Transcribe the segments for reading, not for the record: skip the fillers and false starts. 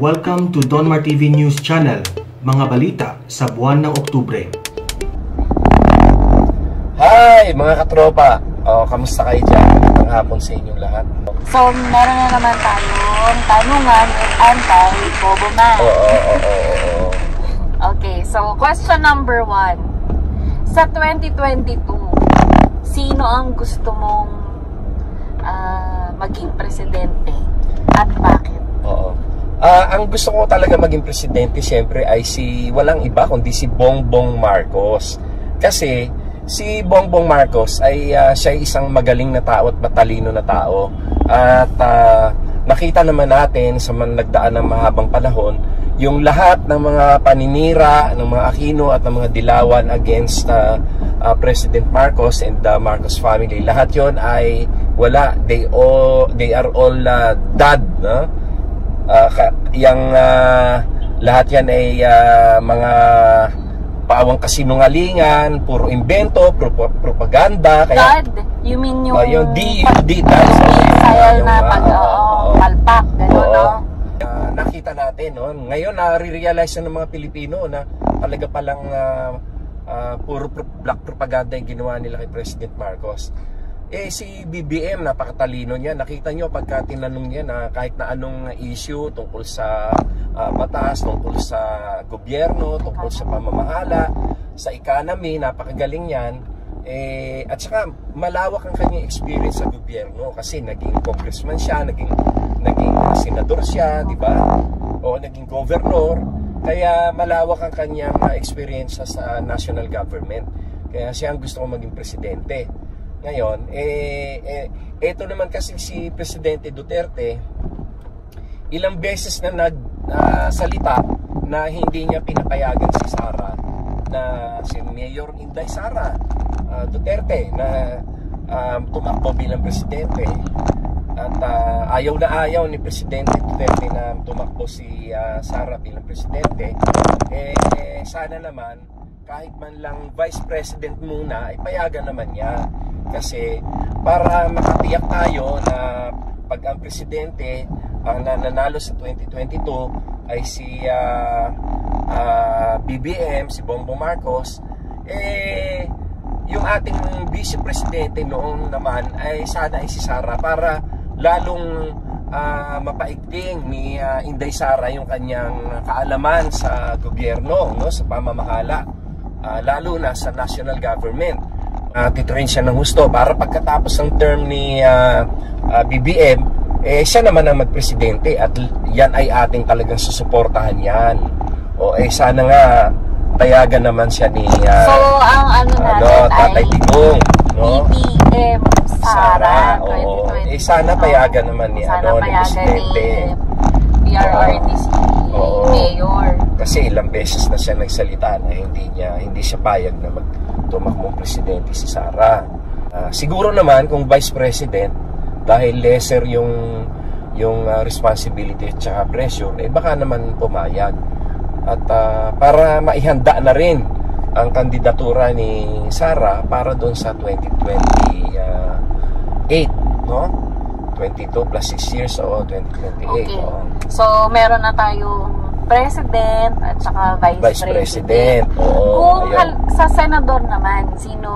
Welcome to Donmar TV News Channel, mga balita sa buwan ng Oktubre. Hi mga katropa! Kamusta kayo dyan? Magandang hapon sa inyong lahat. So, meron na naman tayong tanungan with anti-Bobo Man. Oo. Okay, so question number 1. Sa 2022, sino ang gusto mong maging presidente at bakit? Ang gusto ko talaga maging presidente siyempre ay walang iba kundi si Bongbong Marcos. Kasi si Bongbong Marcos ay siya ay isang magaling na tao at matalino na tao. At nakita naman natin sa nagdaan ng mahabang panahon yung lahat ng mga paninira ng mga Aquino at ng mga dilawan against President Marcos and the Marcos family. Lahat yon ay wala. They are all dead, no? Lahat yan ay mga pawang kasinungalingan, puro invento, propaganda. Kaya, God? You mean yung DUD, missile na palpak, gano'n, no? Nakita natin, no? Ngayon, nare-realize na ng mga Pilipino na talaga palang puro black propaganda yung ginawa nila kay President Marcos. Si BBM, napakatalino niya. Nakita nyo pagka tinanong niya na kahit na anong issue tungkol sa batas, tungkol sa gobyerno, tungkol sa pamamahala, sa economy, napakagaling yan. At saka malawak ang kanyang experience sa gobyerno kasi naging congressman siya, naging senador siya, di ba? O naging governor. Kaya malawak ang kanyang experience sa national government. Kaya siya ang gusto kong maging presidente. Ngayon, eto naman kasi si Presidente Duterte, ilang beses na nagsalita na hindi niya pinapayagan si Sara, na si Mayor Inday Sara Duterte na tumakbo bilang presidente. At ayaw na ayaw ni Presidente Duterte na tumakbo si Sara bilang presidente. Sana naman kahit man lang Vice President muna, ay payagan naman niya. Kasi para makatiyak tayo na pag ang presidente ang nanalo sa 2022 ay si BBM, si Bongbong Marcos, yung ating vice presidente noon naman ay sana ay si Sara para lalong mapaigting ni Inday Sara yung kanyang kaalaman sa gobyerno, no, sa pamamahala, lalo na sa national government. Titrain siya ng husto para pagkatapos ng term ni BBM, siya naman ang magpresidente at yan ay ating talagang susuportahan yan. Sana nga payagan naman siya ni so ang natin Tatay Digong, no? BBM Sara 2020. Sana payagan naman ni ni presidente ni PRRTC Mayor. Kasi ilang beses na siya nagsalita na hindi siya payag na tumakbong presidente si Sara. Siguro naman kung vice president, dahil lesser yung responsibility at saka pressure, baka naman pumayag. At para maihanda na rin ang kandidatura ni Sara para doon sa 2028, no? 22 plus 6 years, 2028. Okay. So meron na tayong president at saka vice president. Kung sa senador naman, sino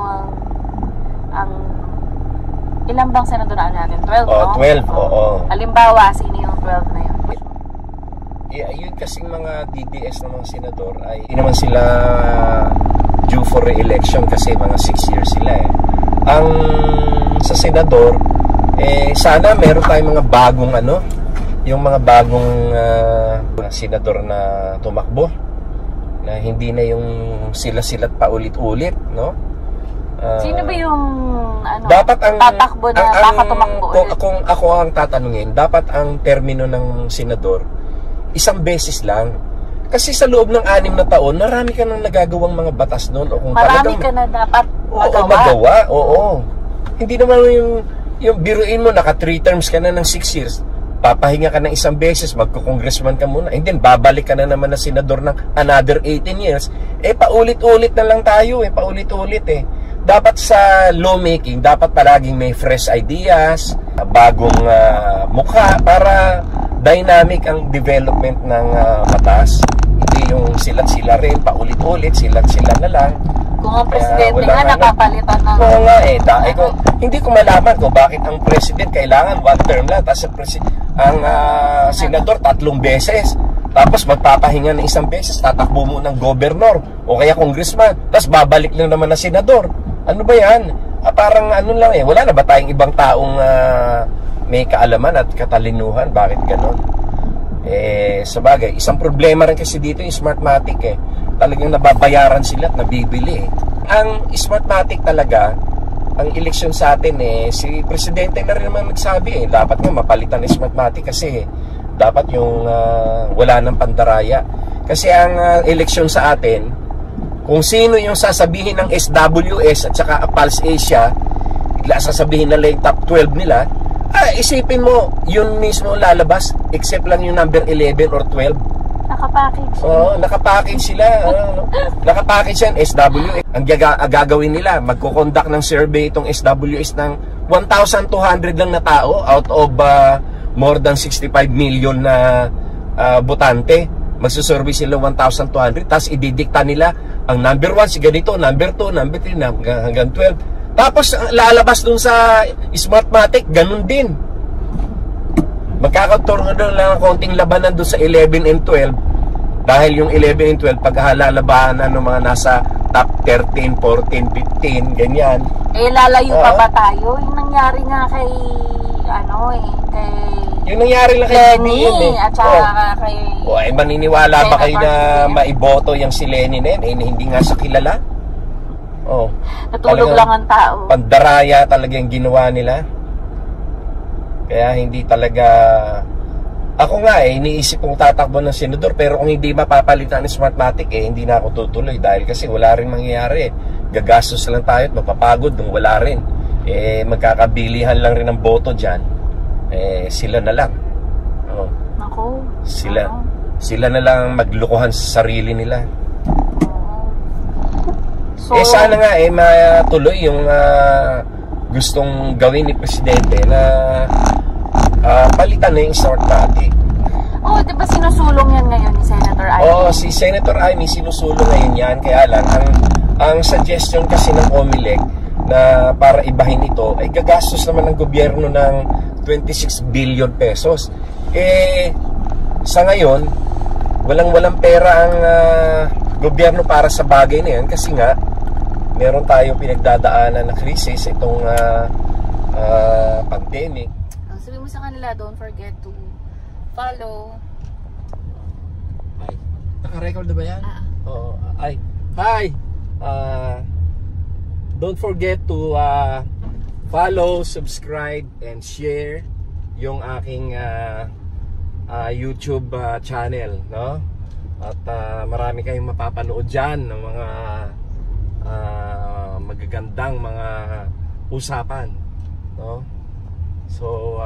ang ilang bang senador na natin? 12, no? 12, Halimbawa, sino yung 12 na yun? Yun kasing mga DDS ng mga senador ay hindi naman sila due for re-election kasi mga 6 years sila Ang sa senador, sana meron tayong mga bagong yung mga bagong senador na tumakbo na hindi na yung sila-silat pa ulit-ulit, no? Sino ba yung dapat ang tatakbo na baka tumakbo ulit? Kung ako ang tatanungin, dapat ang termino ng senador isang beses lang. Kasi sa loob ng 6 na taon, marami ka nang nagagawang mga batas noon. Marami ka na dapat magawa. Hindi naman yung biruin mo, naka 3 terms ka na ng 6 years. Papahinga ka ng isang beses, magko-congressman ka muna, and then babalik ka na naman na senador ng another 18 years. Paulit-ulit na lang tayo, paulit-ulit Dapat sa lawmaking, dapat palaging may fresh ideas, bagong mukha para dynamic ang development ng batas. Hindi yung silat-sila rin, paulit-ulit, silat-sila na lang. Kung ang presidente nga napapalitan ng... Oo nga hindi ko malaman kung bakit ang president kailangan one term lang, tapos ang senador 3 beses. Tapos magpapahinga ng 1 beses, tatakbo mo ng gobernador o kaya congressman, tapos babalik lang naman na senador. Ano ba yan? Parang ano lang wala na ba tayong ibang taong may kaalaman at katalinuhan? Bakit ganon? Sabagay, isang problema rin kasi dito yung Smartmatic Talagang nababayaran sila at nabibili Ang Smartmatic talaga, ang eleksyon sa atin si presidente na rin naman nagsabi dapat nga mapalitan ng Smartmatic kasi dapat yung wala ng pandaraya. Kasi ang eleksyon sa atin, kung sino yung sasabihin ng SWS at saka Pulse Asia, bigla sasabihin nila yung top 12 nila, isipin mo, yun mismo lalabas, except lang yung number 11 or 12. Nakapackage. Oo, nakapackage sila. Nakapackage yan, SWS. Ang gagawin nila, magkukonduct ng survey itong SWS ng 1,200 lang na tao out of more than 65 million na botante. Magsusurvey sila 1,200, tapos ididikta nila ang number 1 si ganito, number 2, number 3 hanggang 12. Tapos lalabas dun sa Smartmatic, ganun din. Magkakaroon lang ng konting labanan dun sa 11 and 12 dahil yung 11 and 12 paghalalabanan ng mga nasa top 13, 14, 15, ganyan. Lalayo pa ba tayo? Yung nangyari nga kay kay yung nangyari lang kay Lenny at saka kay maniniwala ba kayo na maiboto yung si Lenny na yun? Hindi nga sa kilala. Natulog lang ang tao. Pandaraya talaga yung ginawa nila. Kaya hindi talaga. Ako nga iniisip kong tatakbo ng senador, pero kung hindi mapapalitan ng Smartmatic hindi na ako tutuloy dahil kasi wala rin mangyayari. Gagastos lang tayo at mapapagod nung wala rin. Magkakabilihan lang rin ng boto dyan. Sila na lang. Ako. Sila na lang maglukuhan sa sarili nila. So, sana nga matuloy yung gustong gawin ni presidente na palitan na yung Smartmatic. di ba sinusulong yan ngayon ni Senator Amy? Si Senator Amy sinusulong ngayon yan. Kaya lang, ang suggestion kasi ng OMELEC na para ibahin ito ay gagastos naman ng gobyerno ng 26 billion pesos. Sa ngayon, walang pera ang gobyerno para sa bagay na yan kasi nga meron tayong pinagdadaanan na krisis itong pandemic. Sabi mo sa kanila, don't forget to follow. Ay, naka-record na ba yan? Oo. Hi! Don't forget to follow, subscribe, and share yung aking YouTube channel, no? At marami kayong mapapanood dyan ng mga magagandang mga usapan, no? So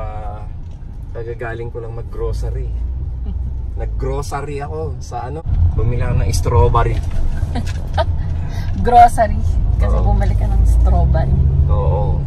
kagagaling ko lang mag-grocery. Nag-grocery ako sa bumili ako ng strawberry. Grocery kasi bumalik ka ng strawberry. Oo.